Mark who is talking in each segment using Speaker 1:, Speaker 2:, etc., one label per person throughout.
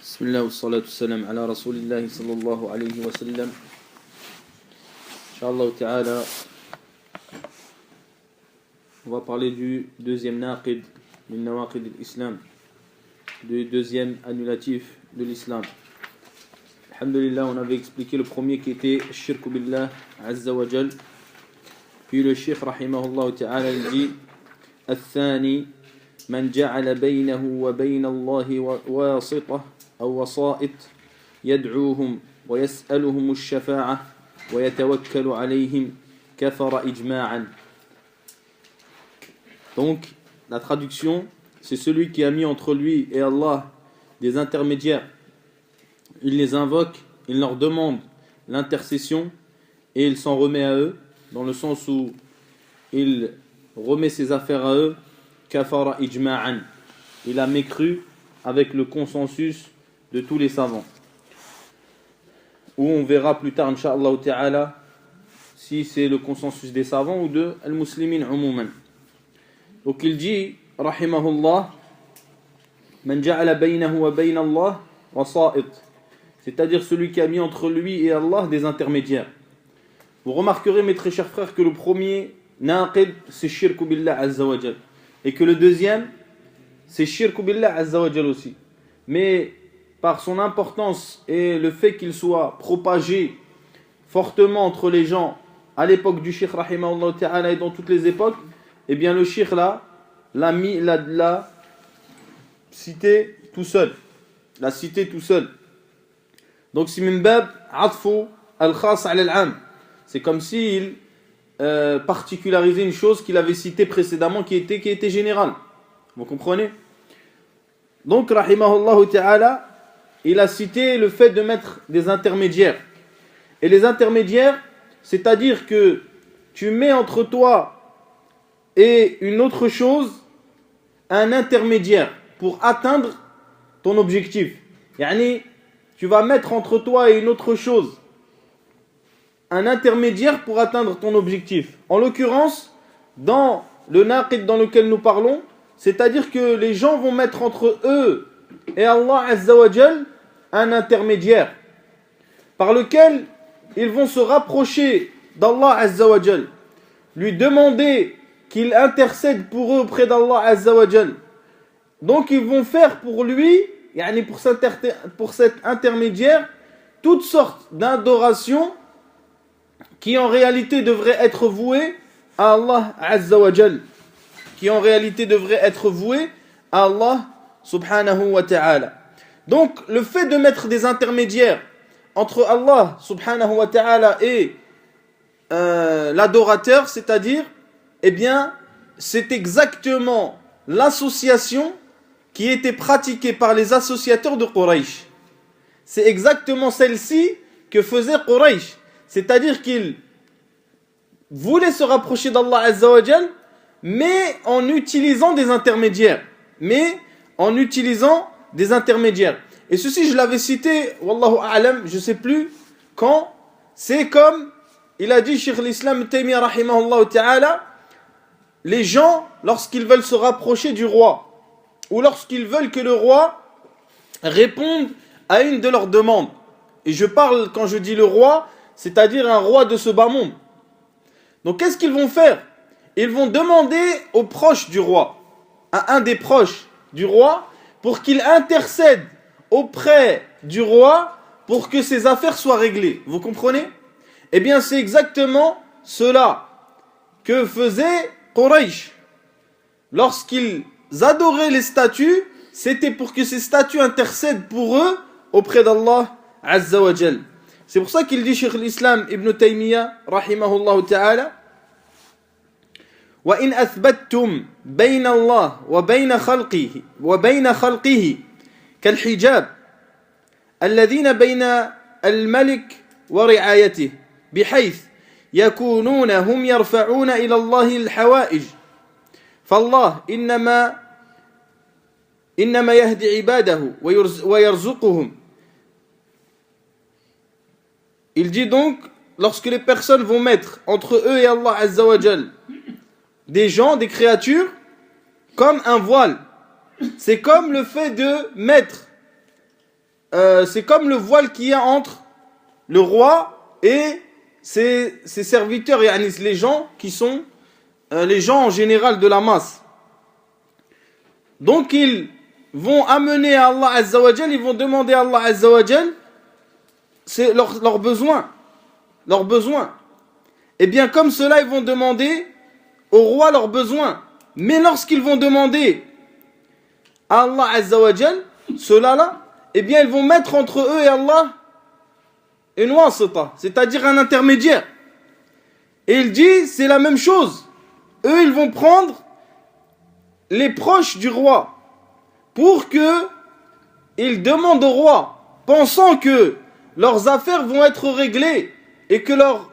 Speaker 1: Bismillah wa salatu salam ala rasulillahi sallallahu alayhi wa sallam. Inch'Allah ta'ala, on va parler du deuxième naqid, min nawaqid al-Islam, du deuxième annulatif de l'Islam. Alhamdulillah, on avait expliqué le premier qui était shirku billah azza wa jal. Puis le cheikh rahimahullah ta'ala il dit الثاني من جعل بينه وبين الله واسطة أو وسائط يدعوهم ويسألهم الشفاعة ويتوكل عليهم كفر إجماعا. Donc la traduction, c'est celui qui a mis entre lui et Allah des intermédiaires. Il les invoque, il leur demande l'intercession et il s'en remet à eux, dans le sens où il remet ses affaires à eux. Kafara ijma'an. Il a mécru avec le consensus de tous les savants. Où on verra plus tard, Inch'Allah ta'ala, si c'est le consensus des savants ou de al-muslimin umuman. Donc il dit, rahimahullah, man ja'ala baynahu wa bayna Allah wasa'it. C'est-à-dire celui qui a mis entre lui et Allah des intermédiaires. Vous remarquerez, mes très chers frères, que le premier naqid, c'est shirku billah azza wa jal. Et que le deuxième, c'est shirku billah azza wa jal aussi. Mais par son importance et le fait qu'il soit propagé fortement entre les gens à l'époque du Cheikh rahimahullah ta'ala et dans toutes les époques, eh bien le Cheikh là l'a cité tout seul. L'a cité tout seul. Donc c'est min bab atfu al-khas ala al-am. C'est comme s'il particulariser une chose qu'il avait citée précédemment qui était générale. Vous comprenez? Donc rahimahullah ta'ala, il a cité le fait de mettre des intermédiaires. Et les intermédiaires, c'est-à-dire que tu mets entre toi et une autre chose un intermédiaire pour atteindre ton objectif. Yani, tu vas mettre entre toi et une autre chose un intermédiaire pour atteindre ton objectif. En l'occurrence, dans le naqid dans lequel nous parlons, c'est-à-dire que les gens vont mettre entre eux et Allah Azza wa Jal un intermédiaire par lequel ils vont se rapprocher d'Allah Azza wa Jal, lui demander qu'il intercède pour eux auprès d'Allah Azza wa Jal. Donc ils vont faire pour lui, yani pour cet intermédiaire, toutes sortes d'adorations qui en réalité devrait être voué à Allah Azza wa Jal, qui en réalité devrait être voué à Allah subhanahu wa ta'ala. Donc le fait de mettre des intermédiaires entre Allah subhanahu wa ta'ala et l'adorateur, c'est-à-dire, eh bien, c'est exactement l'association qui était pratiquée par les associateurs de Quraysh. C'est exactement celle-ci que faisait Quraysh. C'est-à-dire qu'il voulait se rapprocher d'Allah Azza wa Jal, mais en utilisant des intermédiaires. Et ceci, je l'avais cité, Wallahu a'lam, je ne sais plus quand. C'est comme, il a dit, Cheikh l'Islam Taymiyyah rahimahullah ta'ala, les gens, lorsqu'ils veulent se rapprocher du roi, ou lorsqu'ils veulent que le roi réponde à une de leurs demandes. Et je parle, quand je dis le roi, c'est-à-dire un roi de ce bas monde. Donc qu'est-ce qu'ils vont faire? Ils vont demander aux proches du roi, à un des proches du roi, pour qu'il intercède auprès du roi pour que ses affaires soient réglées. Vous comprenez? Eh bien c'est exactement cela que faisait Quraysh. Lorsqu'ils adoraient les statues, c'était pour que ces statues intercèdent pour eux auprès d'Allah Azza wa Jal. C'est pour ça qu'il dit Cheikh l'Islam Ibn Taymiyyah rahimahullah ta'ala وَإِنْ أَثْبَتْتُمْ بَيْنَ اللَّهِ وَبَيْنَ خَلْقِهِ كَالْحِجَابِ الَّذِينَ بَيْنَ الْمَلِكِ وَرِعَايَتِهِ بِحَيْث يَكُونُونَ هُمْ يَرْفَعُونَ إِلَى اللَّهِ الْحَوَائِجِ فالله إنما يهدي عباده ويرزقهم. Il dit donc, lorsque les personnes vont mettre entre eux et Allah Azza wa Jal des gens, des créatures, comme un voile, c'est comme le fait de mettre c'est comme le voile qu'il y a entre le roi et ses serviteurs, yani les gens qui sont les gens en général de la masse. Donc ils vont amener à Allah Azza wa Jal, ils vont demander à Allah Azza wa Jal c'est leurs besoins. Leurs besoins. Et bien comme cela, ils vont demander au roi leurs besoins. Mais lorsqu'ils vont demander à Allah Azza wa Jal, cela-là, eh bien ils vont mettre entre eux et Allah une wasita, c'est-à-dire un intermédiaire. Et il dit, c'est la même chose. Eux, ils vont prendre les proches du roi pour que ils demandent au roi, pensant que leurs affaires vont être réglées et que leurs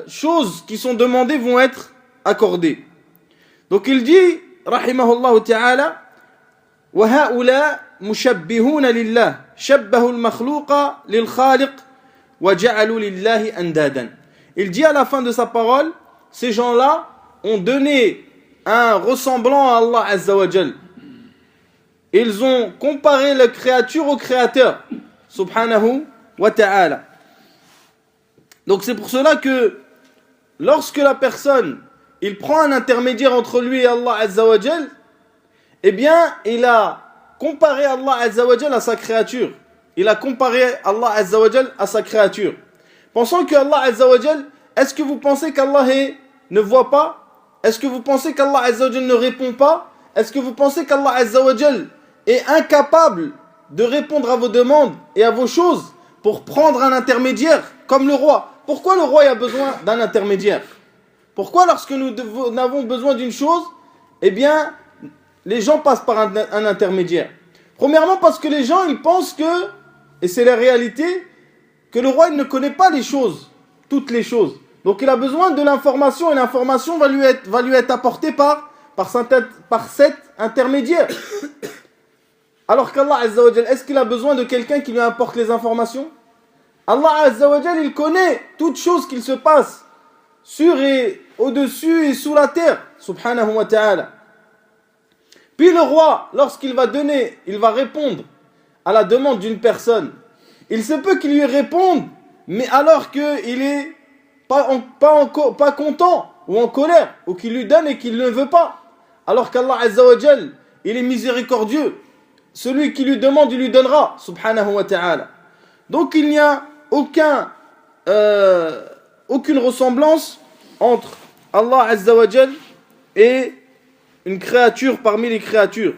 Speaker 1: choses qui sont demandées vont être accordées. Donc il dit, rahimahullah ta'ala, وَهَؤُلَاء مُشَبِّهُونَ لِلَّهِ شَبَّهُ الْمَخْلُوقَ لِلْخَالِقِ وَجَعَلُوا لِلَّهِ أَنْدَادًا. Il dit à la fin de sa parole, ces gens-là ont donné un ressemblant à Allah Azza wa Jal. Ils ont comparé la créature au créateur, subhanahu wa ta'ala. Donc c'est pour cela que lorsque la personne, il prend un intermédiaire entre lui et Allah Azza wa Jal, eh bien, il a comparé Allah Azza wa Jal à sa créature. Il a comparé Allah Azza wa Jal à sa créature. Pensant que Allah Azza wa Jal, est-ce que vous pensez qu'Allah ne voit pas? Est-ce que vous pensez qu'Allah Azza wa Jal ne répond pas? Est-ce que vous pensez qu'Allah Azza wa Jal est incapable de répondre à vos demandes et à vos choses pour prendre un intermédiaire comme le roi? Pourquoi le roi a besoin d'un intermédiaire? Pourquoi lorsque nous avons besoin d'une chose, eh bien, les gens passent par un intermédiaire? Premièrement parce que les gens, ils pensent que, et c'est la réalité, que le roi il ne connaît pas les choses, toutes les choses. Donc il a besoin de l'information et l'information va lui être apportée par cet intermédiaire. Alors qu'Allah Azza wa Jal, est-ce qu'il a besoin de quelqu'un qui lui apporte les informations? Allah Azza wa Jal, il connaît toutes choses qu'il se passe sur et au-dessus et sous la terre, subhanahu wa ta'ala. Puis le roi, lorsqu'il va donner, il va répondre à la demande d'une personne. Il se peut qu'il lui réponde, mais alors qu'il est pas content ou en colère, ou qu'il lui donne et qu'il ne veut pas. Alors qu'Allah Azza wa Jal, il est miséricordieux. Celui qui lui demande, il lui donnera, subhanahu wa ta'ala. Donc il n'y a aucune ressemblance entre Allah Azza wa Jal et une créature parmi les créatures.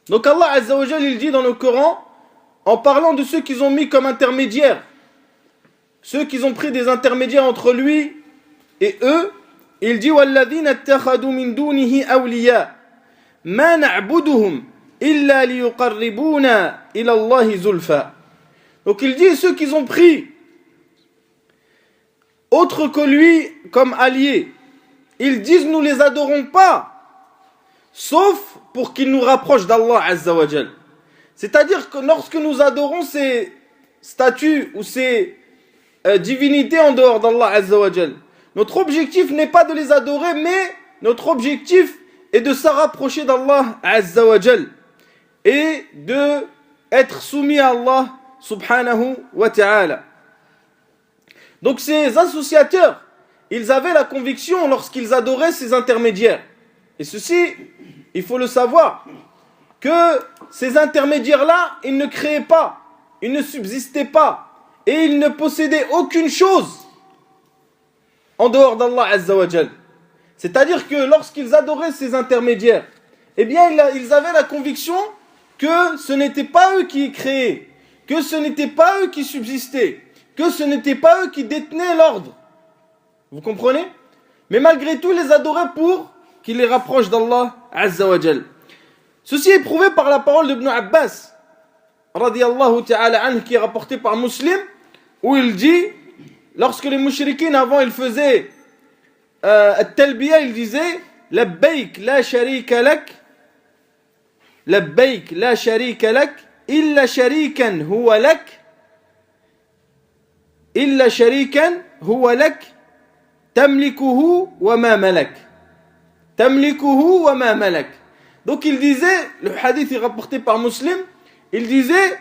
Speaker 1: Donc Allah Azza wa Jal, il dit dans le Coran, en parlant de ceux qu'ils ont mis comme intermédiaires, ceux qui ont pris des intermédiaires entre lui et eux, il dit وَالَّذِينَ اتَّخَذُوا مِن دُونِهِ أَوْلِيَاءَ مَا نَعْبُدُهُمْ إِلَّا لِيُقَرِّبُونَا إِلَى اللَّهِ زُلْفَى. Donc il dit ceux qui ont pris autre que lui comme alliés, ils disent nous les adorons pas sauf pour qu'ils nous rapprochent d'Allah Azza wa Jal. C'est-à-dire que lorsque nous adorons ces statues ou ces divinités en dehors d'Allah Azza wa Jal, notre objectif n'est pas de les adorer, mais notre objectif est de se rapprocher d'Allah Azza wa Jal et de être soumis à Allah subhanahu wa ta'ala. Donc ces associateurs, ils avaient la conviction lorsqu'ils adoraient ces intermédiaires. Et ceci, il faut le savoir, que ces intermédiaires-là, ils ne créaient pas, ils ne subsistaient pas, et ils ne possédaient aucune chose en dehors d'Allah Azza wa Jal. C'est-à-dire que lorsqu'ils adoraient ces intermédiaires, eh bien ils avaient la conviction que ce n'était pas eux qui créaient, que ce n'était pas eux qui subsistaient, que ce n'était pas eux qui détenaient l'ordre. Vous comprenez? Mais malgré tout, ils les adoraient pour qu'ils les rapprochent d'Allah Azza wa Jal. Ceci est prouvé par la parole d'Ibn Abbas, radiyallahu ta'ala anhu, qui est rapporté par Muslim, où il dit, lorsque les mushrikines avant ils faisaient at-talbiya, ils disaient labbayk la sharika lak, labbayk la sharika lak, illa sharikan huwa lak, illa sharikan huwa lak, tamlikuhu wa ma malak. Tamlikuhu wa ma malak. Donc il disait, le hadith est rapporté par Muslim, il disait,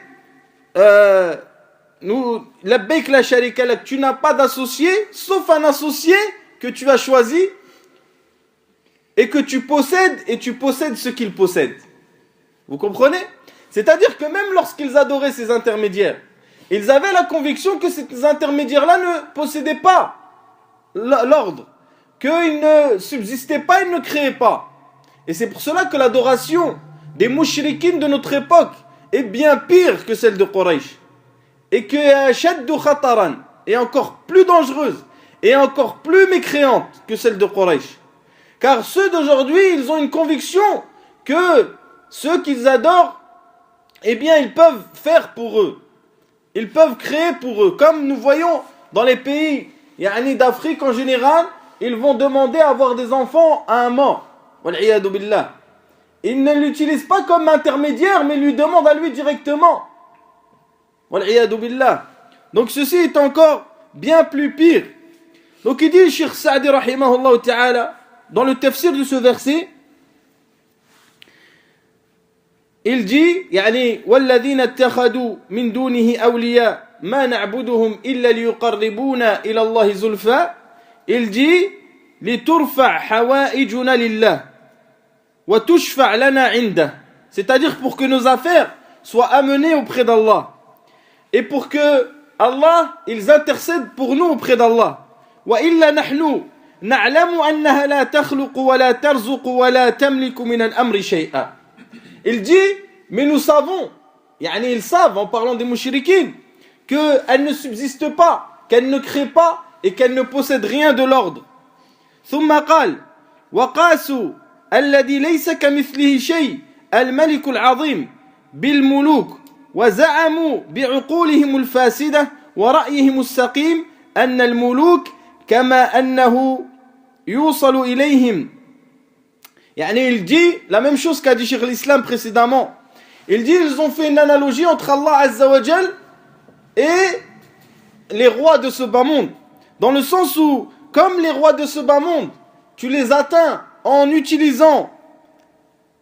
Speaker 1: labbaik la sharika lak, tu n'as pas d'associé, sauf un associé que tu as choisi et que tu possèdes, et tu possèdes ce qu'il possède. Vous comprenez? C'est-à-dire que même lorsqu'ils adoraient ces intermédiaires, ils avaient la conviction que ces intermédiaires-là ne possédaient pas l'ordre, qu'ils ne subsistaient pas, ils ne créaient pas. Et c'est pour cela que l'adoration des mouchrikines de notre époque est bien pire que celle de Quraysh. Et que shaddu khataran est encore plus dangereuse et encore plus mécréante que celle de Quraysh. Car ceux d'aujourd'hui, ils ont une conviction que ceux qu'ils adorent, eh bien, ils peuvent faire pour eux. Ils peuvent créer pour eux. Comme nous voyons dans les pays d'Afrique en général, ils vont demander à avoir des enfants à un mort. Wal'iyadu billah. Ils ne l'utilisent pas comme intermédiaire, mais lui demandent à lui directement. Wal'iyadu billah. Donc ceci est encore bien plus pire. Donc il dit, Cheikh Sa'di rahimahullah ta'ala, dans le tafsir de ce verset, il dit, يعني والذين اتخذوا من دونه أولياء ما نعبدهم إلا ليقربونا إلى الله زلفى. Il dit, لترفع حوائجنا لله وتشفع لنا عنده. C'est-à-dire pour que nos affaires soient amenées auprès d'Allah et pour que Allah, ils intercèdent pour nous auprès d'Allah. وإلا نحن نعلم أنها لا تخلق ولا ترزق ولا تملك من الأمر شيئا. Il dit, mais nous savons, ils savent en parlant des mouchrikines, qu'elles ne subsistent pas, qu'elles ne créent pas et qu'elles ne possèdent rien de l'ordre. ثم قال وقاسوا الذي ليس كمثله شيء الملك العظيم بالملوك وزعموا بعقولهم الفاسدة ورأيهم السقيم أن الملوك كما أنه يوصل إليهم. Il dit la même chose qu'a dit Cheikh l'Islam précédemment. Il dit, ils ont fait une analogie entre Allah Azza wa Jal et les rois de ce bas monde. Dans le sens où, comme les rois de ce bas monde, tu les atteins en utilisant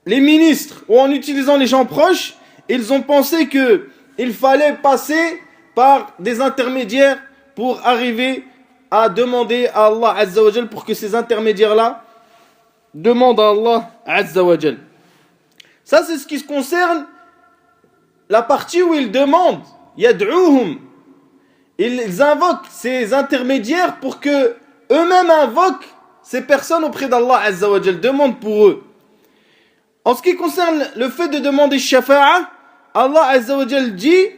Speaker 1: les ministres ou en utilisant les gens proches, ils ont pensé qu'il fallait passer par des intermédiaires pour arriver à demander à Allah Azza wa Jal, pour que ces intermédiaires-là demande à Allah Azza wa Jal. Ça, c'est ce qui se concerne la partie où ils demandent, yad'uhum. Ils invoquent ces intermédiaires pour que eux-mêmes invoquent ces personnes auprès d'Allah Azza wa Jal, demandent pour eux. En ce qui concerne le fait de demander shafa'a, Allah Azza wa Jal dit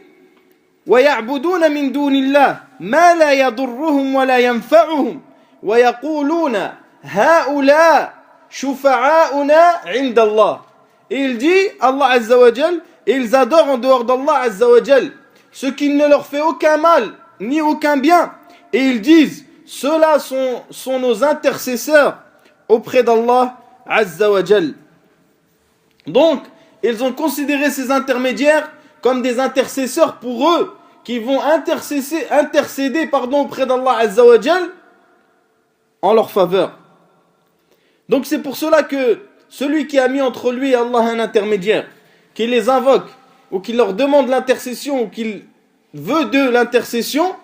Speaker 1: وَيَعْبُدُونَ مِن دُونِ اللَّهِ مَا لَا يَضُرُّهُمْ وَلَا يَنْفَعُهُمْ وَيَقُولُونَ هَؤُلَاء shufa'auna 'inda Allah. Et il dit, Allah Azza wa Jal, et ils adorent en dehors d'Allah Azza wa Jal ce qui ne leur fait aucun mal ni aucun bien, et ils disent, ceux-là sont nos intercesseurs auprès d'Allah Azza wa Jal. Donc ils ont considéré ces intermédiaires comme des intercesseurs pour eux, qui vont intercéder auprès d'Allah Azza wa Jal en leur faveur. Donc c'est pour cela que celui qui a mis entre lui et Allah un intermédiaire, qui les invoque, ou qui leur demande l'intercession, ou qu'il veut de l'intercession,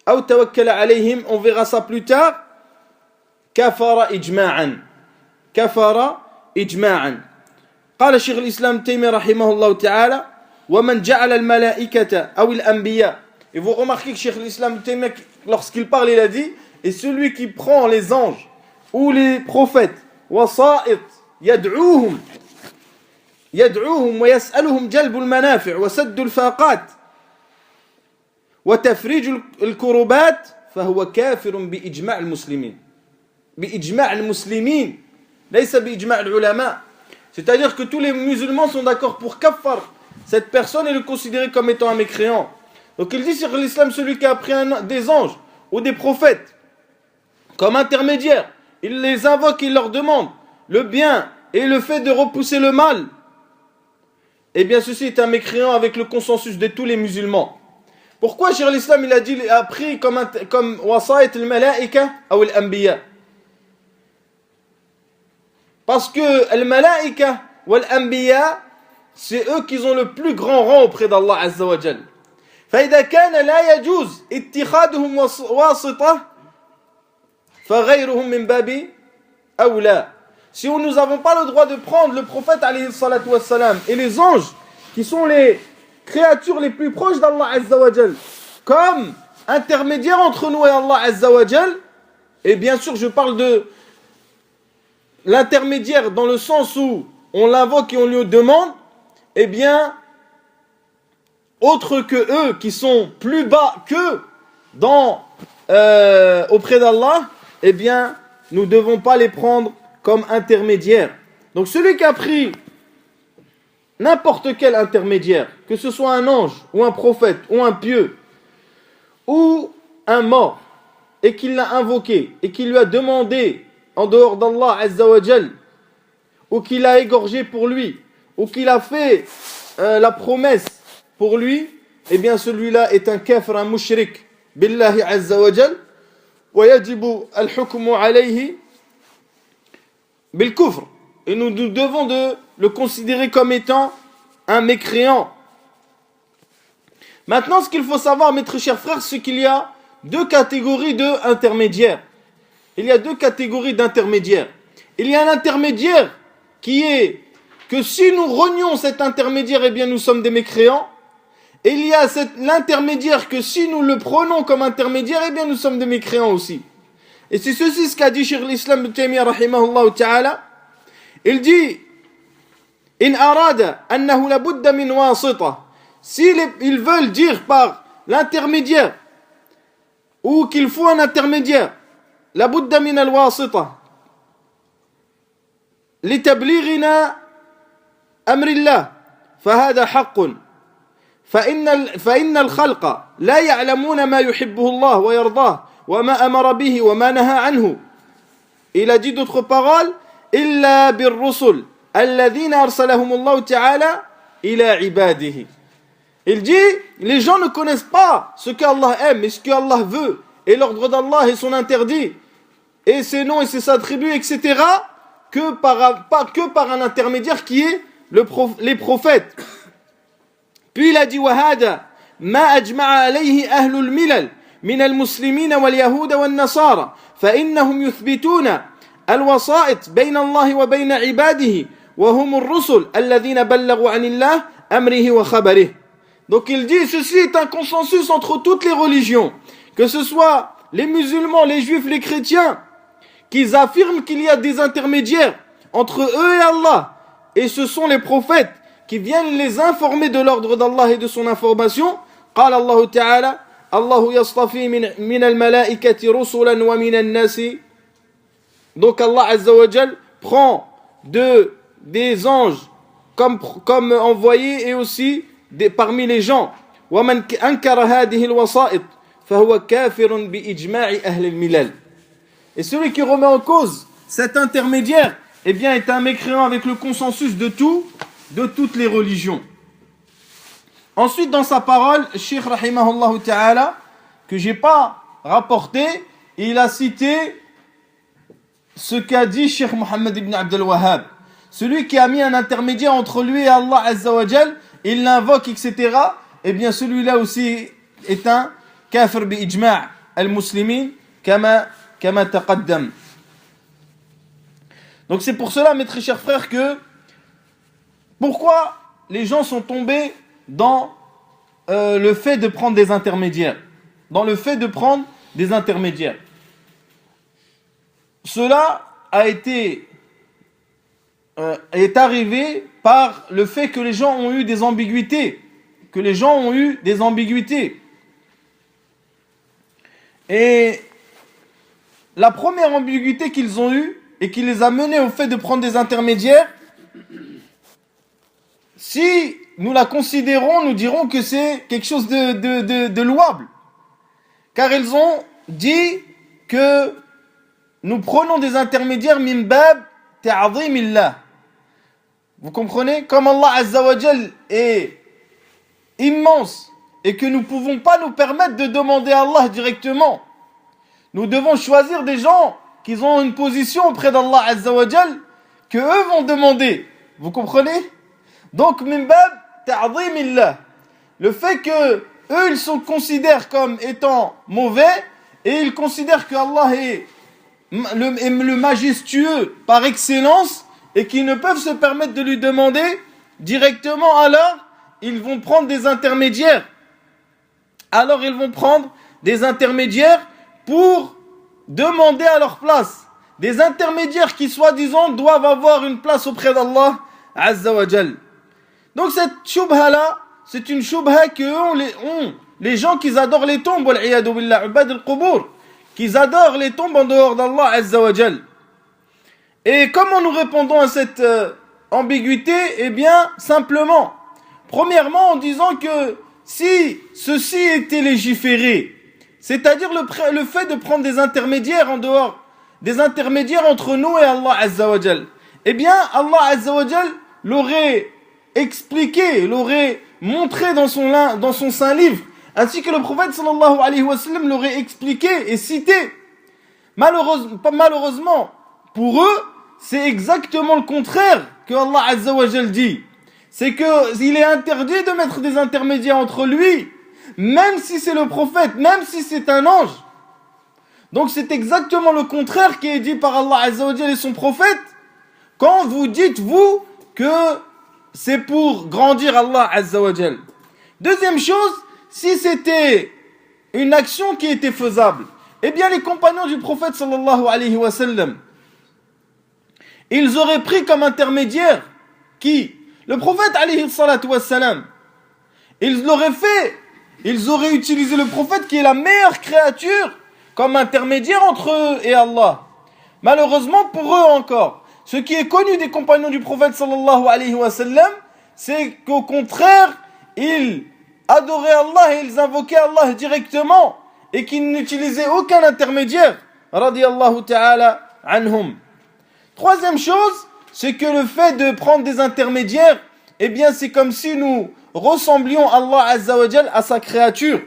Speaker 1: أو توكل عليهم, on verra ça plus tard, كفر إجماعا. كفر إجماعا. قال شيخ الإسلام تيمية رحمه الله تعالى ومن جعل الملائكة أو الأنبياء. Et vous remarquez que Cheikh l'Islam Taymiyyah, lorsqu'il parle, il a dit, et celui qui prend les anges ou les prophètes, wasa'it, yad'uhum wa yas'aluhum jalbu al-manafi' wa saddu al-faqat wa tafrij al-kurubat, fahuwa kafirun bi ijma' al-muslimin. Bi ijma' al-muslimin, laysa bi ijma' al-ulama. C'est-à-dire que tous les musulmans sont d'accord pour kaffar cette personne et le considérer comme étant un mécréant. Donc il dit sur l'islam, celui qui a pris des anges ou des prophètes comme intermédiaires, il les invoque, il leur demande le bien et le fait de repousser le mal, eh bien ceci est un mécréant avec le consensus de tous les musulmans. Pourquoi Cheikh l'Islam il a pris comme wasa'it al-malaika ou al-anbiya? Parce que al-malaika ou al-anbiya, c'est eux qui ont le plus grand rang auprès d'Allah Azza wa Jal. فإذا كان لا يجوز اتخاذهم واسطة فغيرهم من باب أولى. Si nous n'avons pas le droit de prendre le prophète alayhi salatu wassalam et les anges qui sont les créatures les plus proches d'Allah Azza wa Jal comme intermédiaires entre nous et Allah Azza wa Jal, et bien sûr je parle de l'intermédiaire dans le sens où on l'invoque et on lui demande, eh bien autres que eux qui sont plus bas qu'eux auprès d'Allah, eh bien nous ne devons pas les prendre comme intermédiaires. Donc celui qui a pris n'importe quel intermédiaire, que ce soit un ange ou un prophète ou un pieux ou un mort, et qu'il l'a invoqué et qu'il lui a demandé en dehors d'Allah Azza wa Jal, ou qu'il a égorgé pour lui, ou qu'il a fait la promesse pour lui, eh bien celui-là est un kafir, un mushrik billahi Azza wa Jal, wa yajibu al-hukmu alayhi bil kufr. Et nous devons de le considérer comme étant un mécréant. Maintenant, ce qu'il faut savoir, mes très chers frères, c'est qu'il y a deux catégories d'intermédiaires. Il y a deux catégories d'intermédiaires. Il y a un intermédiaire qui est que si nous renions cet intermédiaire, eh bien nous sommes des mécréants. Et il y a l'intermédiaire que si nous le prenons comme intermédiaire, eh bien nous sommes des mécréants aussi. Et c'est ceci ce qu'a dit Cheikh l'Islam Ibn Taymiyyah rahimahullah ta'ala. Il dit in arada annahu la budda min wasita. S'ils veulent dire par l'intermédiaire ou qu'il faut un intermédiaire, la budda min al-wasita لتبليغنا أمر الله فهذا حق فإن الخلق لا يعلمون ما يحبه الله ويرضاه وما أمر به وما نهى عنه. Il a dit d'autres paroles إلا بالرسل الذين أرسلهم الله تعالى إلى عباده. Il dit les gens ne connaissent pas ce qu'Allah aime et ce qu'Allah veut et l'ordre d'Allah et son interdit et ses noms et ses attributs, etc. pas que par un intermédiaire qui est les prophètes. Puis il a dit وهذا ما أجمع عليه أهل الملل من المسلمين واليهود والنصارى فإنهم يثبتون الوسائط بين الله وبين عباده وهم الرسل الذين بلغوا عن الله أمره وخبره. Donc il dit ceci est un consensus entre toutes les religions, que ce soit les musulmans, les juifs, les chrétiens, qu'ils affirment qu'il y a des intermédiaires entre eux et Allah, et ce sont les prophètes qui viennent les informer de l'ordre d'Allah et de son information. قال الله تعالى الله يصطفي من الملائكة رسلا ومن الناس. Donc Allah Azza wa Jal prend des anges comme envoyés et aussi parmi les gens. ومن أنكر هذه الوسائط فهو كافر بإجماع أهل الملل. Et celui qui remet en cause cet intermédiaire, eh bien, est un mécréant avec le consensus de toutes les religions. Ensuite, dans sa parole, Cheikh rahimahullah ta'ala, que j'ai pas rapporté, il a cité ce qu'a dit Cheikh Mohammed ibn Abdel Wahhab. Celui qui a mis un intermédiaire entre lui et Allah Azza wa Jal, il l'invoque, etc. Eh bien, celui-là aussi est un kafir bi ijma' al-muslimin kama taqaddam. Donc c'est pour cela, mes très chers frères, que pourquoi les gens sont tombés dans le fait de prendre des intermédiaires. Dans le fait de prendre des intermédiaires. Cela est arrivé par le fait que les gens ont eu des ambiguïtés. Et la première ambiguïté qu'ils ont eue et qui les a menés au fait de prendre des intermédiaires, si nous la considérons, nous dirons que c'est quelque chose de louable. Car ils ont dit que nous prenons des intermédiaires min bab ta'zimillah. Vous comprenez? Comme Allah Azza wa Jal est immense et que nous ne pouvons pas nous permettre de demander à Allah directement, nous devons choisir des gens qui ont une position auprès d'Allah Azza wa Jal que eux vont demander. Vous comprenez? Donc, min bab ta'zimillah. Le fait que eux, ils se considèrent comme étant mauvais et ils considèrent que Allah est le majestueux par excellence et qu'ils ne peuvent se permettre de lui demander directement, alors ils vont prendre des intermédiaires. Alors ils vont prendre des intermédiaires pour demander à leur place. Des intermédiaires qui, soi-disant, doivent avoir une place auprès d'Allah Azza wa Jal. Donc cette shubha-là, c'est une shubha que ont les gens qui adorent les tombes, wal-iyadu billah, ubad al-qubur, qui adorent les tombes en dehors d'Allah Azza wa Jal. Et comment nous répondons à cette ambiguïté? Eh bien, simplement, premièrement en disant que si ceci était légiféré, c'est-à-dire le fait de prendre des intermédiaires en dehors, des intermédiaires entre nous et Allah Azza wa Jal, eh bien, Allah Azza wa Jal l'aurait expliqué, l'aurait montré dans son saint livre, ainsi que le prophète sallallahu alayhi wa sallam l'aurait expliqué et cité. Malheureusement, pour eux, c'est exactement le contraire que Allah Azza wa Jal dit. C'est qu'il est interdit de mettre des intermédiaires entre lui, même si c'est le prophète, même si c'est un ange. Donc c'est exactement le contraire qui est dit par Allah Azza wa Jal et son prophète, quand vous dites, vous, que c'est pour grandir Allah Azza wa Jal. Deuxième chose, si c'était une action qui était faisable, eh bien les compagnons du prophète sallallahu alayhi wa sallam, ils auraient pris comme intermédiaire qui? Le prophète alayhi salatu wa sallam. Ils l'auraient fait, ils auraient utilisé le prophète qui est la meilleure créature comme intermédiaire entre eux et Allah. Malheureusement pour eux encore, ce qui est connu des compagnons du prophète sallallahu alayhi wa sallam, c'est qu'au contraire, ils adoraient Allah et ils invoquaient Allah directement et qu'ils n'utilisaient aucun intermédiaire. Radiyallahu ta'ala anhum. Troisième chose, c'est que le fait de prendre des intermédiaires, eh bien c'est comme si nous ressemblions Allah Azza wa Jal à sa créature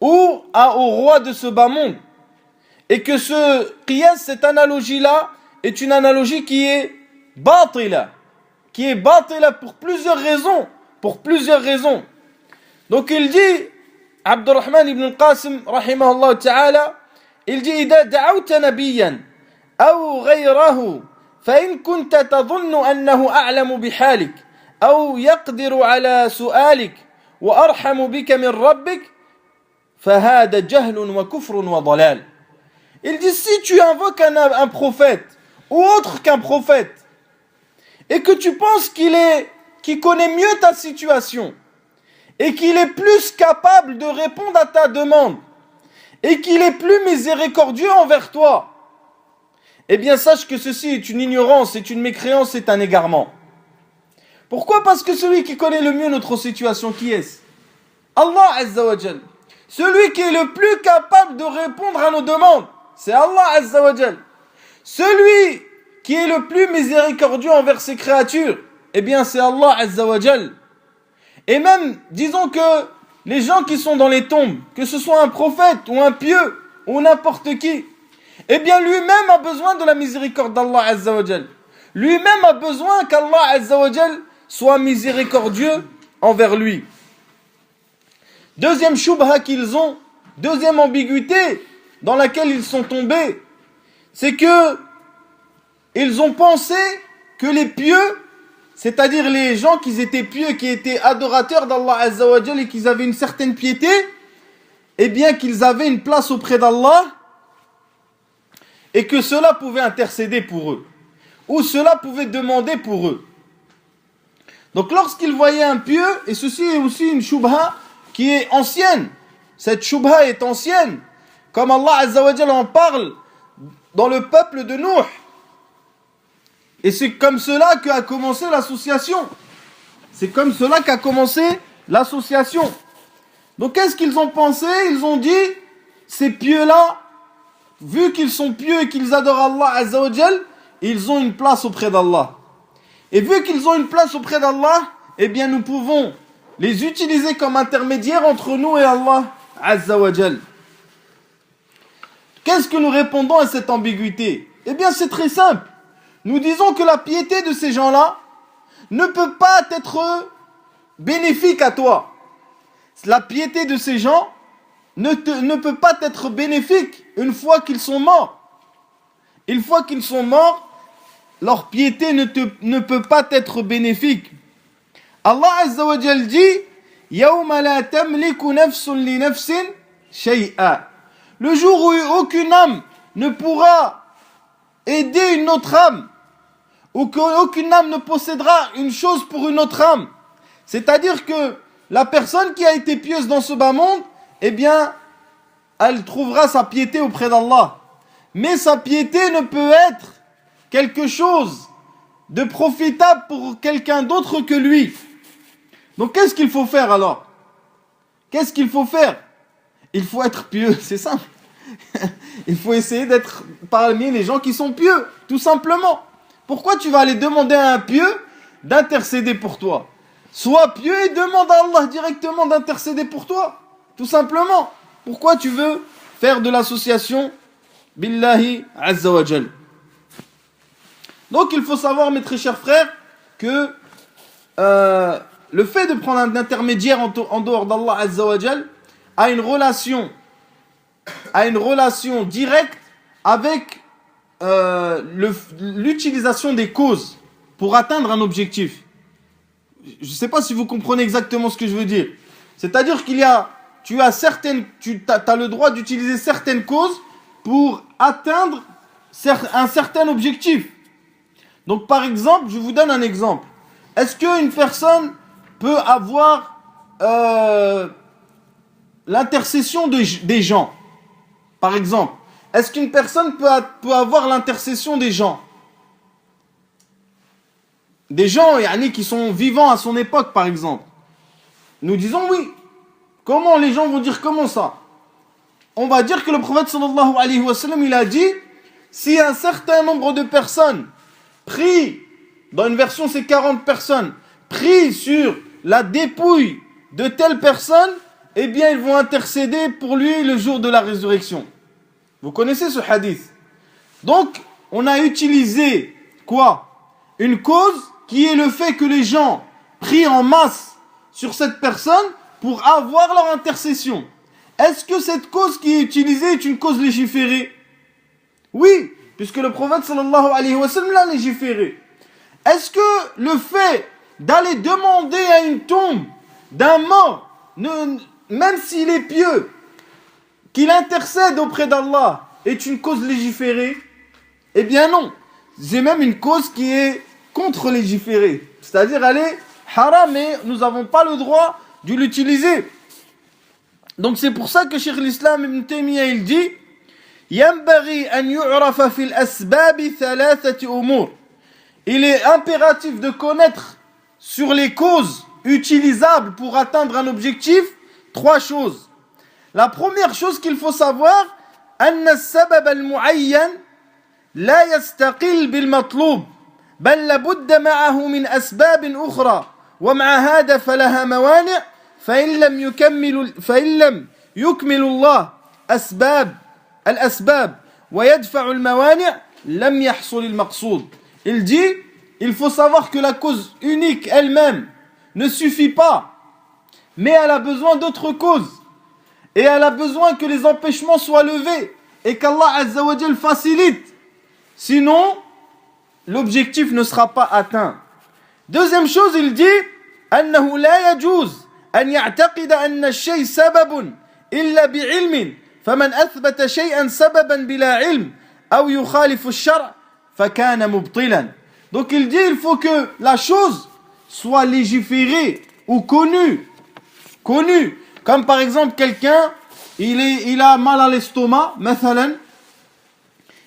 Speaker 1: ou au roi de ce bas monde. Et que ce qiyas, cette analogie-là, est une analogie qui est batila. Qui est batila pour plusieurs raisons. Pour plusieurs raisons. Donc il dit, Abdurrahman ibn al-Qasim, rahimahullah ta'ala, il dit, إذا دعوت نبيا أو غيره فإن كنت تظن أنه أعلم بحالك أو يقدر على سؤالك وأرحم بك من ربك فهذا جهل وكفر وضلال. Il dit, si tu invoques un prophète ou autre qu'un prophète et que tu penses qu'il connaît mieux ta situation et qu'il est plus capable de répondre à ta demande et qu'il est plus miséricordieux envers toi, eh bien sache que ceci est une ignorance, c'est une mécréance, c'est un égarement. Pourquoi? Parce que celui qui connaît le mieux notre situation, qui est-ce? Allah Azza wa Jal. Celui qui est le plus capable de répondre à nos demandes, c'est Allah Azza wa Jal. Celui qui est le plus miséricordieux envers ses créatures, eh bien c'est Allah Azza wa Jal. Et même, disons que les gens qui sont dans les tombes, que ce soit un prophète ou un pieux ou n'importe qui, eh bien lui-même a besoin de la miséricorde d'Allah Azza wa Jal. Lui-même a besoin qu'Allah Azza wa Jal soit miséricordieux envers lui. Deuxième shubha qu'ils ont, deuxième ambiguïté dans laquelle ils sont tombés, c'est que ils ont pensé que les pieux, c'est-à-dire les gens qui étaient pieux, qui étaient adorateurs d'Allah Azza wa Jal et qui avaient une certaine piété, eh bien qu'ils avaient une place auprès d'Allah et que cela pouvait intercéder pour eux, ou cela pouvait demander pour eux. Donc lorsqu'ils voyaient un pieux, et ceci est aussi une shubha qui est ancienne, cette shubha est ancienne, comme Allah Azza wa Jal en parle dans le peuple de Nuh. Et c'est comme cela qu'a commencé l'association. C'est comme cela qu'a commencé l'association. Donc qu'est-ce qu'ils ont pensé? Ils ont dit, ces pieux-là, vu qu'ils sont pieux et qu'ils adorent Allah Azza wa Jal, ils ont une place auprès d'Allah. Et vu qu'ils ont une place auprès d'Allah, eh bien nous pouvons les utiliser comme intermédiaires entre nous et Allah Azza wa Jal. Qu'est-ce que nous répondons à cette ambiguïté? Eh bien c'est très simple. Nous disons que la piété de ces gens-là ne peut pas être bénéfique à toi. La piété de ces gens ne peut pas être bénéfique une fois qu'ils sont morts. Une fois qu'ils sont morts, leur piété ne peut pas être bénéfique. Allah Azza wa Jal dit Yawma la tamliku nafsun li nafsin shay'a. Le jour où aucune âme ne pourra aider une autre âme, ou qu'aucune âme ne possédera une chose pour une autre âme. C'est-à-dire que la personne qui a été pieuse dans ce bas monde, eh bien, elle trouvera sa piété auprès d'Allah. Mais sa piété ne peut être quelque chose de profitable pour quelqu'un d'autre que lui. Donc qu'est-ce qu'il faut faire alors? Qu'est-ce qu'il faut faire? Il faut être pieux, c'est simple. Il faut essayer d'être parmi les gens qui sont pieux, tout simplement. Pourquoi tu vas aller demander à un pieux d'intercéder pour toi? Sois pieux et demande à Allah directement d'intercéder pour toi, tout simplement. Pourquoi tu veux faire de l'association Billahi Azza wa Jal? Donc il faut savoir, mes très chers frères, que le fait de prendre un intermédiaire en dehors d'Allah Azza wa Jal a une relation directe avec l'utilisation des causes pour atteindre un objectif. Je ne sais pas si vous comprenez exactement ce que je veux dire. C'est-à-dire tu as le droit d'utiliser certaines causes pour atteindre un certain objectif. Donc par exemple, je vous donne un exemple. Est-ce qu'une personne peut avoir l'intercession des gens? Par exemple, est-ce qu'une personne peut avoir l'intercession des gens? Des gens qui sont vivants à son époque, par exemple. Nous disons oui. Comment les gens vont dire comment ça? On va dire que le prophète sallallahu alayhi wa sallam, il a dit, si un certain nombre de personnes pris, dans une version c'est 40 personnes, pris sur la dépouille de telle personne, eh bien ils vont intercéder pour lui le jour de la résurrection. Vous connaissez ce hadith? Donc, on a utilisé quoi? Une cause qui est le fait que les gens prient en masse sur cette personne pour avoir leur intercession. Est-ce que cette cause qui est utilisée est une cause légiférée? Oui, puisque le prophète sallallahu alayhi wa sallam l'a légiféré. Est-ce que le fait d'aller demander à une tombe d'un mort, même s'il est pieux, qu'il intercède auprès d'Allah, est une cause légiférée? Eh bien non. C'est même une cause qui est contre-légiférée. C'est-à-dire elle est haram et nous n'avons pas le droit de l'utiliser. Donc c'est pour ça que Cheikh l'Islam Ibn Taymiyyah il dit ينبغي أن يعرف في الأسباب ثلاثة أمور. Il est impératif de connaître sur les causes utilisables pour atteindre un objectif 3 choses. La première chose qu'il faut savoir أن السبب المعين لا يستقل بالمطلوب بل لابد معه من أسباب أخرى ومع هذا فلها موانع فإن لم يكمل الله الأسباب ويدفع الموانع لم يحصل المقصود. Il dit, il faut savoir que la cause unique elle-même ne suffit pas, mais elle a besoin d'autres causes. Et elle a besoin que les empêchements soient levés et qu'Allah Azza wa Jal facilite. Sinon, l'objectif ne sera pas atteint. Deuxième chose, il dit أنه لا يجوز أن يعتقد أن الشيء سبب إلا بعلم فمن أثبت شيئا سببا بلا علم أو يخالف الشرع فكان مبطلا. Donc il dit il faut que la chose soit légiférée ou connue. Comme par exemple quelqu'un il a mal à l'estomac, مثلا,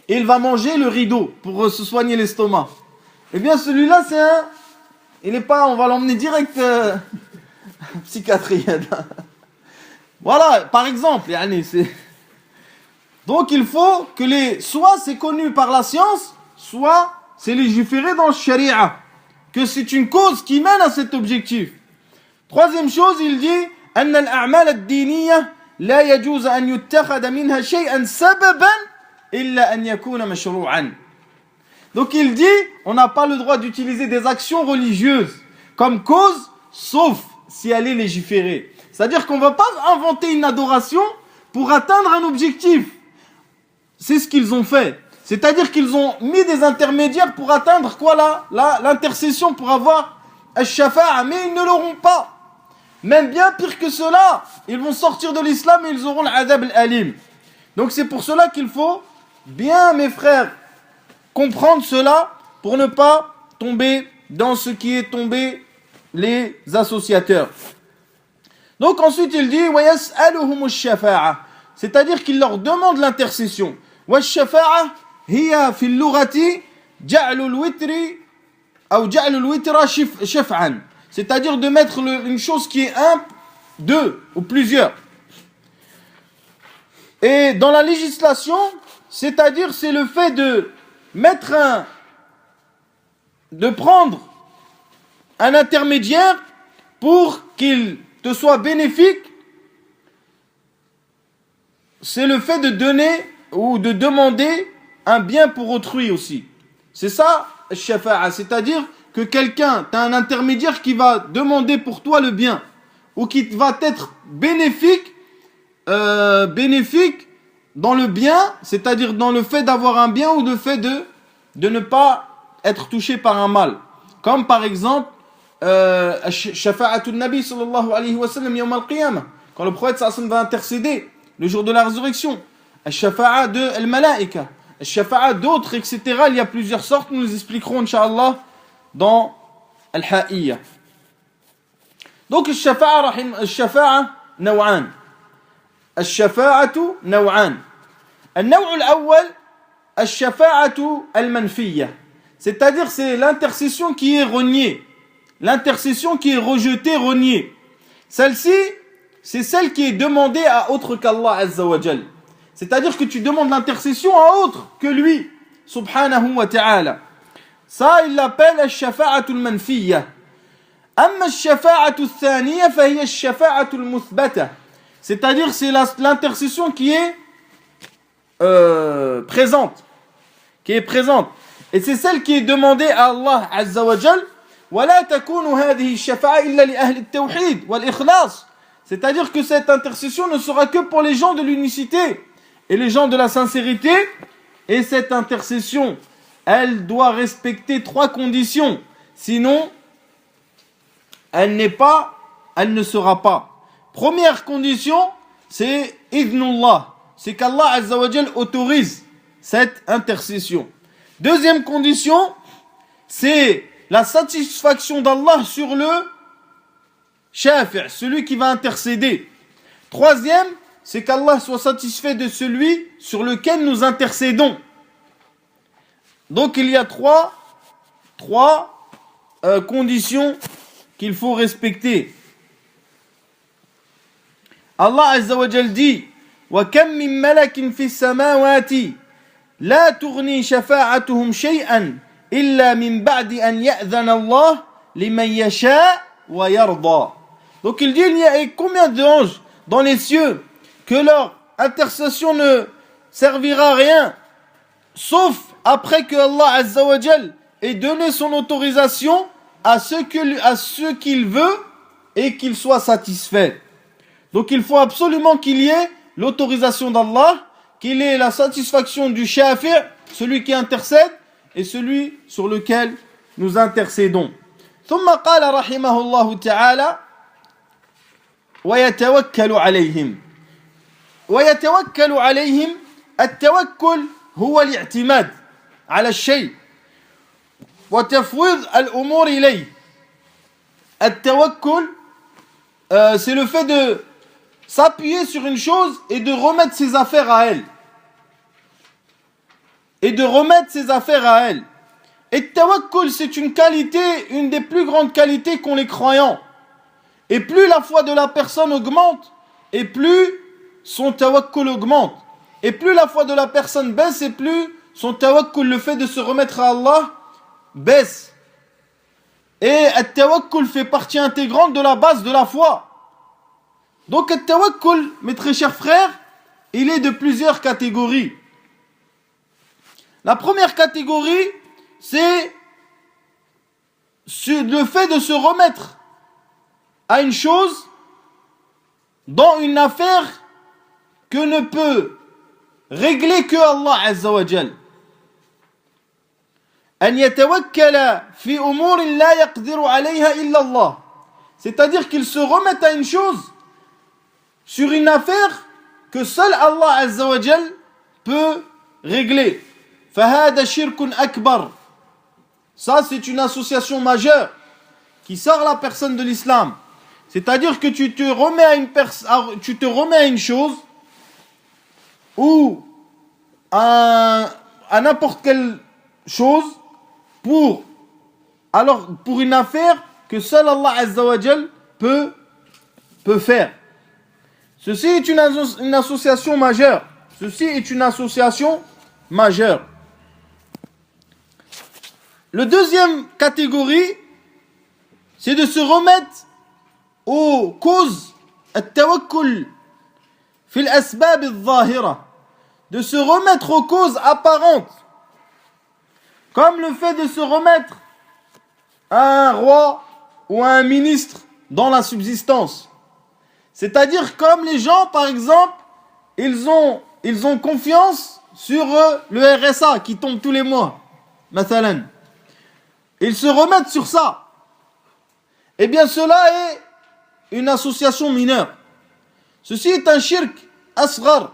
Speaker 1: il va manger le rideau pour se soigner l'estomac. Eh bien celui-là il n'est pas, on va l'emmener direct psychiatrie. Voilà, par exemple, donc il faut que soit c'est connu par la science, soit c'est légiféré dans le sharia, que c'est une cause qui mène à cet objectif. Troisième chose, il dit أن الأعمال الدينية لا يجوز أن يتخذ منها شيئا سببا إلا أن يكون مشروعا. Donc il dit, on n'a pas le droit d'utiliser des actions religieuses comme cause, sauf si elle est légiférée. C'est-à-dire qu'on ne va pas inventer une adoration pour atteindre un objectif. C'est ce qu'ils ont fait. C'est-à-dire qu'ils ont mis des intermédiaires pour atteindre quoi là, l'intercession, pour avoir al-shafa'a, mais ils ne l'auront pas. Même bien pire que cela, ils vont sortir de l'islam et ils auront l'adab al-alim. Donc c'est pour cela qu'il faut bien, mes frères, comprendre cela pour ne pas tomber dans ce qui est tombé les associateurs. Donc ensuite il dit wa yas'aluhum ash-shafa'a, c'est-à-dire qu'il leur demande l'intercession. Wa ash-shafa'a hiya fi al-lughati ja'lu al-witri ou ja'lu al-witra shaf'an, c'est-à-dire de mettre une chose qui est un, deux ou plusieurs. Et dans la législation, c'est-à-dire c'est le fait de mettre de prendre un intermédiaire pour qu'il te soit bénéfique. C'est le fait de donner ou de demander un bien pour autrui aussi. C'est ça, shafa'a, c'est-à-dire que quelqu'un, tu as un intermédiaire qui va demander pour toi le bien, ou qui va être bénéfique dans le bien, c'est-à-dire dans le fait d'avoir un bien ou le fait de ne pas être touché par un mal. Comme par exemple, shafa'atul nabi sallallahu alayhi wa sallam yawm al-qiyamah, quand le prophète sallallahu alayhi wa sallam va intercéder le jour de la résurrection. Shafa'a de al-malaika, shafa'a d'autres, etc. Il y a plusieurs sortes, nous les expliquerons incha'Allah dans al-ha'iyya. Donc الشفاعة نوعان. الشفاعة نوعان. النوع الأول الشفاعة المنفية. C'est-à-dire c'est l'intercession qui est reniée. L'intercession qui est rejetée, reniée. Celle-ci, c'est celle qui est demandée à autre qu'Allah Azza wa Jal. C'est-à-dire que tu demandes l'intercession à autre que lui, subhanahu wa ta'ala. Ça, il l'appelle الشفاعة المنفية. أما الشفاعة الثانية فهي الشفاعة المثبتة. C'est-à-dire c'est l'intercession qui est présente. Qui est présente. Et c'est celle qui est demandée à Allah Azza wa Jal. ولا تكون هذه الشفاعة إلا لأهل التوحيد والإخلاص. C'est-à-dire que cette intercession ne sera que pour les gens de l'unicité et les gens de la sincérité. Et cette intercession, elle doit respecter 3 conditions. Sinon, elle ne sera pas. Première condition, c'est idnullah. C'est qu'Allah Azza wa Jal autorise cette intercession. Deuxième condition, c'est la satisfaction d'Allah sur le shafi', celui qui va intercéder. Troisième, c'est qu'Allah soit satisfait de celui sur lequel nous intercédons. Donc il y a trois conditions qu'il faut respecter. Allah Azza wa Jal dit وَكَمْ مِنْ مَلَكٍ فِي السَّمَاوَاتِ لَا تُغْنِي شَفَاعَتُهُمْ شَيْئًا إِلَّا مِنْ بَعْدِ أَنْ يَأْذَنَ اللَّهُ لِمَنْ يَشَاءُ وَيَرْضَى. Donc il dit, il y a combien d'anges dans les cieux que leur intercession ne servira à rien, sauf après que Allah Azza wa Jal ait donné son autorisation à ce qu'il veut et qu'il soit satisfait. Donc il faut absolument qu'il y ait l'autorisation d'Allah, qu'il ait la satisfaction du shafi', celui qui intercède, et celui sur lequel nous intercédons. ثم قال رحمه الله تعالى ويتوكل عليهم. ويتوكل عليهم. التوكل هو الاعتماد على الشيء وتفويض الأمور إليه. التوكل, c'est le fait de s'appuyer sur une chose et de remettre ses affaires à elle. Et de remettre ses affaires à elle. Et le tawakkul, c'est une qualité, une des plus grandes qualités qu'ont les croyants. Et plus la foi de la personne augmente, et plus son tawakkul augmente. Et plus la foi de la personne baisse, et plus son tawakkul, le fait de se remettre à Allah, baisse. Et le tawakkul fait partie intégrante de la base de la foi. Donc le tawakkul, mes très chers frères, il est de plusieurs catégories. La première catégorie, c'est le fait de se remettre à une chose dans une affaire que ne peut régler que Allah Azza wa Jal. أن يتوكل في أمور لا يقدر عليها إلا الله. C'est-à-dire qu'il se remette à une chose sur une affaire que seul Allah Azza wa Jal peut régler. فهذا شرك أكبر. Ça, c'est une association majeure qui sort la personne de l'islam. C'est-à-dire que tu te remets à une chose ou à n'importe quelle chose pour une affaire que seul Allah Azza wa Jal peut faire. Ceci est une association majeure. Ceci est une association majeure. Le deuxième catégorie, c'est de se remettre aux causes, at-tawakkul fil asbab al-zahira, de se remettre aux causes apparentes, comme le fait de se remettre à un roi ou à un ministre dans la subsistance. C'est-à-dire comme les gens, par exemple, ils ont confiance sur le RSA qui tombe tous les mois, mathalan. Ils se remettent sur ça. Eh bien, cela est une association mineure. Ceci est un shirk asghar.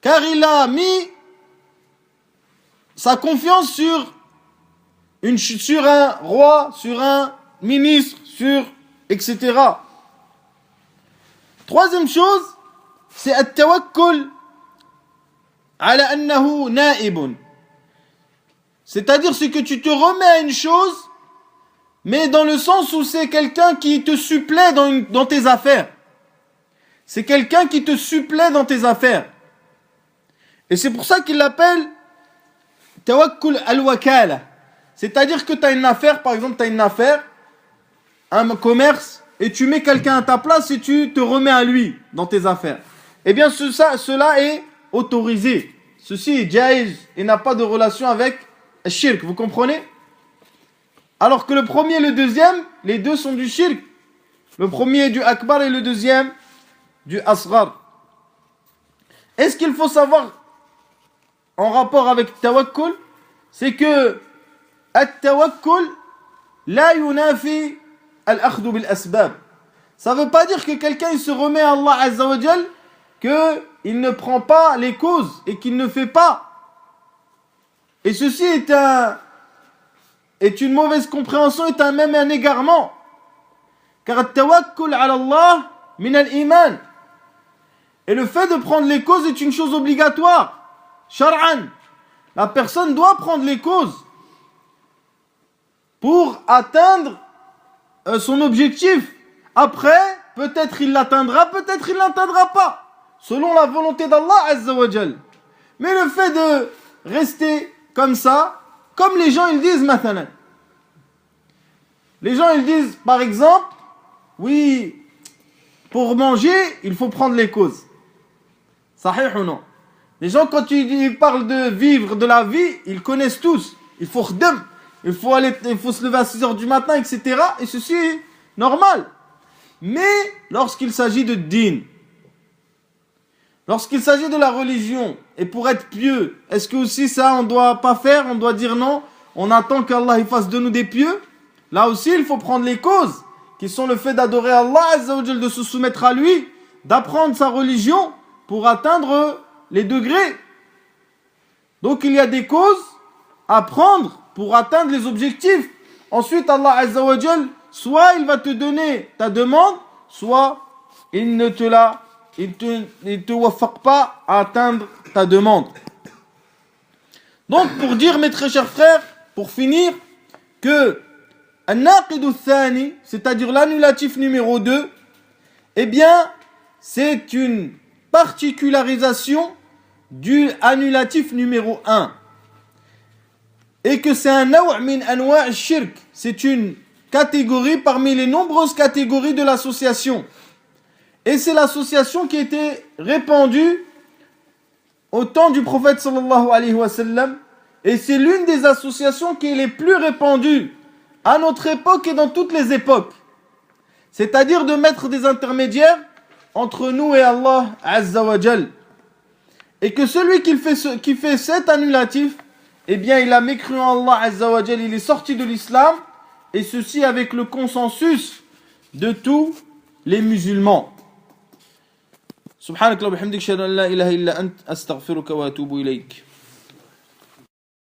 Speaker 1: Car il a mis sa confiance sur un roi, sur un ministre, etc. Troisième chose, c'est at-tawakkul ala annahu na'ibun. C'est-à-dire c'est que tu te remets à une chose, mais dans le sens où c'est quelqu'un qui te supplée dans tes affaires. C'est quelqu'un qui te supplée dans tes affaires. Et c'est pour ça qu'il l'appelle tawakkul al-wakala. C'est-à-dire que tu as une affaire, par exemple, tu as une affaire, un commerce, et tu mets quelqu'un à ta place et tu te remets à lui dans tes affaires. Eh bien, cela est autorisé. Ceci est jaïz et n'a pas de relation avec le shirk, vous comprenez? Alors que le premier et le deuxième, les deux sont du shirk. Le premier est du akbar et le deuxième du asghar. Est-ce qu'il faut savoir en rapport avec tawakkul? C'est que at-tawakkul la yunafi al-akhdhu bil asbab. Ça veut pas dire que quelqu'un il se remet à Allah Azza wa Jal, qu'il ne prend pas les causes et qu'il ne fait pas. Et ceci est une mauvaise compréhension, est même un égarement. Car at-tawakkul ala Allah min al-iman. Et le fait de prendre les causes est une chose obligatoire. Shar'an. La personne doit prendre les causes pour atteindre son objectif. Après, peut-être il l'atteindra, peut-être il ne l'atteindra pas. Selon la volonté d'Allah Azza wa Jal. Mais le fait de rester comme ça, comme les gens ils disent maintenant. Les gens ils disent par exemple, oui, pour manger, il faut prendre les causes. Sahih ou non? Les gens quand ils parlent de vivre de la vie, ils connaissent tous. Il faut khidam, il faut se lever à 6h du matin, etc. Et ceci est normal. Mais lorsqu'il s'agit de din, lorsqu'il s'agit de la religion, et pour être pieux, est-ce que aussi ça on doit pas faire, on doit dire non, on attend qu'Allah il fasse de nous des pieux? Là aussi il faut prendre les causes, qui sont le fait d'adorer Allah Azza wa Jal, de se soumettre à lui, d'apprendre sa religion pour atteindre les degrés. Donc il y a des causes à prendre pour atteindre les objectifs. Ensuite Allah Azza wa Jal, soit il va te donner ta demande, soit il ne te waffaq pas à atteindre ta demande. Donc pour dire mes très chers frères, pour finir, que an-naqidu thani, c'est-à-dire l'annulatif numéro 2, eh bien c'est une particularisation du annulatif numéro 1. Et que c'est un naw' min anwa' al-shirk, c'est une catégorie parmi les nombreuses catégories de l'association. Et c'est l'association qui était répandue au temps du prophète sallallahu alayhi wa sallam Et c'est l'une des associations qui est les plus répandues à notre époque et dans toutes les époques. C'est-à-dire de mettre des intermédiaires entre nous et Allah Azza wa Jal. Et que celui qui fait cet annulatif, eh bien il a mécru en Allah Azza wa Jal, il est sorti de l'islam, et ceci avec le consensus de tous les musulmans. Subhanak wa bihamdik, shahadu an la ilaha illa ant, astaghfiruka wa atubu ilayk.